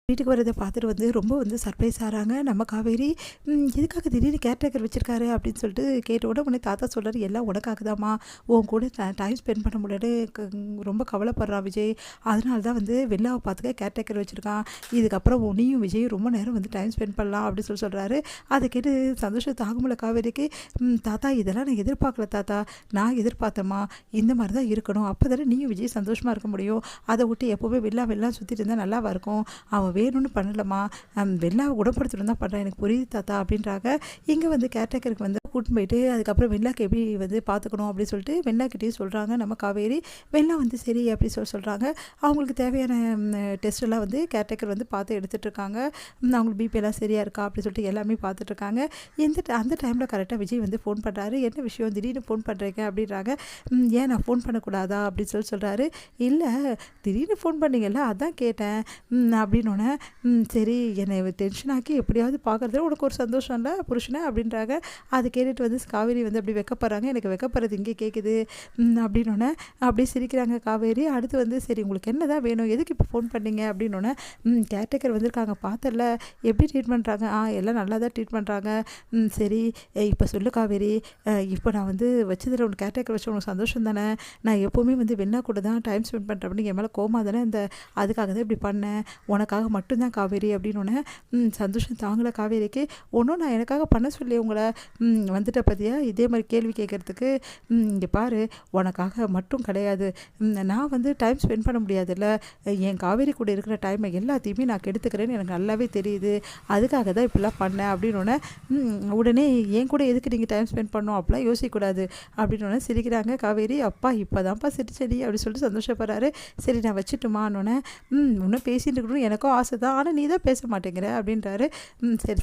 வீட்டுக்கு வரத பார்த்துட்டு ரொம்ப சர்ப்ரைஸ் ஆகிறாங்க நம்ம காவேரி. எதுக்காக திடீர்னு கேர்டேக்கர் வச்சுருக்காரு அப்படின்னு சொல்லிட்டு கேட்ட உடனே தாத்தா சொல்கிறாரு, எல்லாம் உனக்காகதாம்மா, உன் கூட டைம் ஸ்பெண்ட் பண்ண முடியாது ரொம்ப கவலைப்படுறான் விஜய், அதனால தான் வெள்ளாவை பார்த்துக்க கேர்டேக்கர் வச்சுருக்கான். இதுக்கப்புறம் நீயும் விஜயும் ரொம்ப நேரம் டைம் ஸ்பெண்ட் பண்ணலாம் அப்படின்னு சொல்கிறாரு. அதை கேட்டு சந்தோஷம் தாங்க முடியல காவேரிக்கு. தாத்தா இதெல்லாம் நான் எதிர்பார்க்கல தாத்தா, நான் எதிர்பார்த்தேம்மா இந்த மாதிரி தான் இருக்கணும், அப்போ தானே நீயும் விஜய் சந்தோஷமாக இருக்க முடியும். அதை விட்டு எப்போவுமே வெள்ளம் சுற்றிட்டு இருந்தால் நல்லாவா இருக்கும். அவன் வேணும்னு பண்ணலம்மா, வெள்ளாவை குணப்படுத்தணும் தான் பண்ணுறேன், எனக்கு புரியுது தாத்தா அப்படின்றாங்க. இங்கே கேர்டேக்கருக்கு கூட்டின்னு போயிட்டு அதுக்கப்புறம் வெள்ளாக்கு எப்படி பார்த்துக்கணும் அப்படின்னு சொல்லிட்டு வெள்ளாக்கிட்டேயும் சொல்கிறாங்க நம்ம காவேரி. வெள்ளா சரி அப்படி சொல்கிறாங்க. அவங்களுக்கு தேவையான டெஸ்ட்டெல்லாம் கேர்டேக்கர் பார்த்து எடுத்துகிட்டு இருக்காங்க. அவங்களுக்கு பிபிஎல்லாம் சரியாக இருக்கா அப்படின்னு சொல்லிட்டு எல்லாமே பார்த்துட்ருக்காங்க. அந்த டைமில் கரெக்டாக விஜய் ஃபோன் பண்ணுறாரு. என்ன விஷயம் திடீர்னு ஃபோன் பண்ணுறீங்க அப்படின்றாங்க. ஏன் நான் ஃபோன் பண்ணக்கூடாதா அப்படின்னு சொல்கிறாரு. இல்லை திடீர்னு ஃபோன் பண்ணீங்கல்ல அதான் கேட்டேன் அப்படின்னோடனே சரி என்னை டென்ஷன் ஆக்கி எப்படியாவது பார்க்குறதுல உனக்கு ஒரு சந்தோஷம் இல்லை புருஷனை அப்படின்றாங்க. அதை கேட்டுட்டு காவேரி அப்படி வெக்கப்படுறாங்க. எனக்கு வெக்கப்படுறது இங்கே கேட்குது அப்படின்னோடனே அப்படியே சிரிக்கிறாங்க காவேரி. அடுத்து சரி உங்களுக்கு என்ன தான் வேணும், எதுக்கு இப்போ ஃபோன் பண்ணீங்க அப்படின்னோடனே கேர்டேக்கர் வந்திருக்காங்க பார்த்தல, எப்படி ட்ரீட் பண்ணுறாங்க, எல்லாம் நல்லா தான் ட்ரீட் பண்ணுறாங்க. சரி இப்போ சொல்லு காவேரி, இப்போ நான் வச்சதில் உனக்கு கேர்டேக்கர் வச்சு உனக்கு சந்தோஷம் தானே, நான் எப்போவுமே வெண்ணா கூட தான் டைம் ஸ்பெண்ட் பண்ணுறேன் அப்படின்னு என் மேலே கோமா தானே அதுக்காக தான் இப்படி பண்ணேன், உனக்காக மட்டும்தான் காவேரி அப்படின்னோடனே சந்தோஷம் தாங்கலை காவேரிக்கு. ஒன்றும் நான் எனக்காக பண்ண சொல்லி உங்களை வந்துட்ட பார்த்தியா இதே மாதிரி கேள்வி கேட்குறதுக்கு, இங்கே பாரு உனக்காக மட்டும் கிடையாது, நான் டைம் ஸ்பெண்ட் பண்ண முடியாதுல்ல, என் காவேரி கூட இருக்கிற டைமை எல்லாத்தையுமே நான் கெடுத்துக்கிறேன்னு எனக்கு நல்லாவே தெரியுது, அதுக்காக தான் இப்படிலாம் பண்ணேன் அப்படின்னோடனே உடனே என் கூட எதுக்கு நீங்கள் டைம் ஸ்பெண்ட் பண்ணோம் அப்படிலாம் யோசிக்கக்கூடாது அப்படின்னோடனே சிரிக்கிறாங்க காவேரி. அப்பா இப்போ தான்ப்பா சிரிச்சடி அப்படி சொல்லிட்டு சந்தோஷப்படுறாரு. சரி நான் வச்சுட்டுமான்னொன்னே இன்னும் பேசிட்டு இருக்கணும் எனக்கும் ஆசை தான், ஆனால் நீ தான் பேச மாட்டேங்கிற அப்படின்றாரு.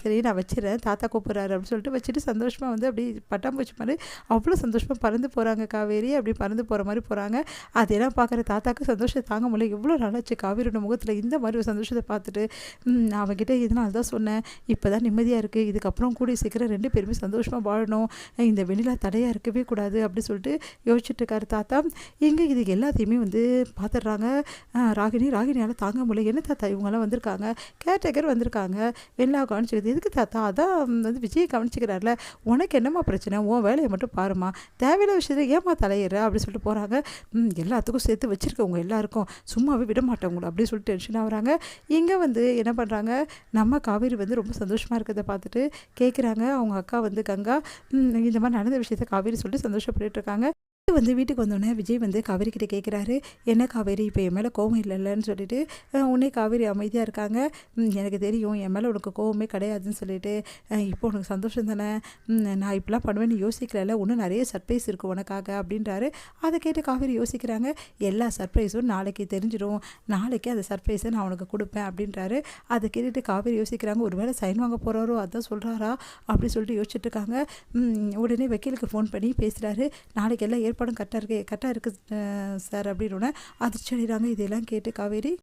சரி நான் வச்சிடறேன் தாத்தா கூப்பிட்றாரு அப்படின்னு சொல்லிட்டு வச்சுட்டு சந்தோஷமாக அப்படி பட்டாம்பூச்சி மாதிரி அவ்வளோ சந்தோஷமாக பறந்து போகிறாங்க காவேரி. அப்படி பறந்து போகிற மாதிரி போகிறாங்க. அதெல்லாம் பார்க்குற தாத்தாக்கு சந்தோஷத்தை தாங்க முடியல. எவ்வளோ நல்லாச்சு காவேரியோட முகத்தில் இந்த மாதிரி ஒரு சந்தோஷத்தை பார்த்துட்டு அவங்ககிட்ட இதனால தான் சொன்னேன், இப்போ தான் நிம்மதியாக இருக்குது, இதுக்கப்புறம் கூடிய சீக்கிரம் 2 பேருமே சந்தோஷமாக வாழணும், இந்த வெண்ணிலா தடையாக இருக்கவே கூடாது அப்படி சொல்லிட்டு யோசிச்சுட்டு இருக்காரு தாத்தா. இங்கே இது எல்லாத்தையுமே பார்த்துடுறாங்க ராகினியால் தாங்க முடியல. என்ன தாத்தா இவங்கெல்லாம் வந்திருக்காங்க, கேர்டேக்கர் வந்திருக்காங்க, வெள்ளா கவனிச்சிக்கிறது எதுக்கு தாத்தா, அதான் விஜய் கவனிச்சிக்கிறார்ல, உனக்கு என்னம்மா பிரச்சனை, உன் வேலையை மட்டும் பாருமா, தேவையில்ல விஷயத்தை ஏமா தலையிற அப்படின்னு சொல்லிட்டு போகிறாங்க. எல்லாத்துக்கும் சேர்த்து வச்சுருக்கவங்க எல்லாருக்கும் சும்மாவே விட மாட்டவங்கள அப்படின்னு சொல்லிட்டு டென்ஷன் ஆகுறாங்க. இங்கே என்ன பண்ணுறாங்க, நம்ம காவேரி ரொம்ப சந்தோஷமாக இருக்கிறத பார்த்துட்டு கேட்குறாங்க. அவங்க அக்கா கங்கா இந்த மாதிரி நடந்த விஷயத்த காவேரி சொல்லிட்டு சந்தோஷப்பட்டு இருக்காங்க. வீட்டுக்கு வந்தோடனே விஜய் காவேரி கிட்டே கேட்குறாரு, என்ன காவேரி இப்போ என் மேலே கோவம் இல்லைன்னு சொல்லிட்டு உடனே காவேரி அமைதியாக இருக்காங்க. எனக்கு தெரியும் என் மேலே உனக்கு கோவமே கிடையாதுன்னு சொல்லிட்டு, இப்போ உனக்கு சந்தோஷம் தானே, நான் இப்படிலாம் பண்ணுவேன்னு யோசிக்கல, இன்னும் நிறைய சர்ப்ரைஸ் இருக்குது உனக்காக அப்படின்றாரு. அதை கேட்டு காவேரி யோசிக்கிறாங்க, எல்லா சர்ப்ரைஸும் நாளைக்கு தெரிஞ்சிடும், நாளைக்கு அந்த சர்ப்ரைஸை நான் உனக்கு கொடுப்பேன் அப்படின்றாரு. அதை கேட்டுட்டு காவேரி யோசிக்கிறாங்க, ஒரு வேளை சைன் வாங்க போகிறாரோ அதான் சொல்கிறாரா அப்படின்னு சொல்லிட்டு யோசிச்சுட்டு இருக்காங்க. உடனே வக்கீலுக்கு ஃபோன் பண்ணி பேசுகிறாரு. நாளைக்கு எல்லாம் ஏற்பாடும் கரெக்டாக இருக்குது சார் அப்படின்னோடனே அதிர்ச்சி அடைகிறாங்க. இதெல்லாம் கேட்டு காவேரி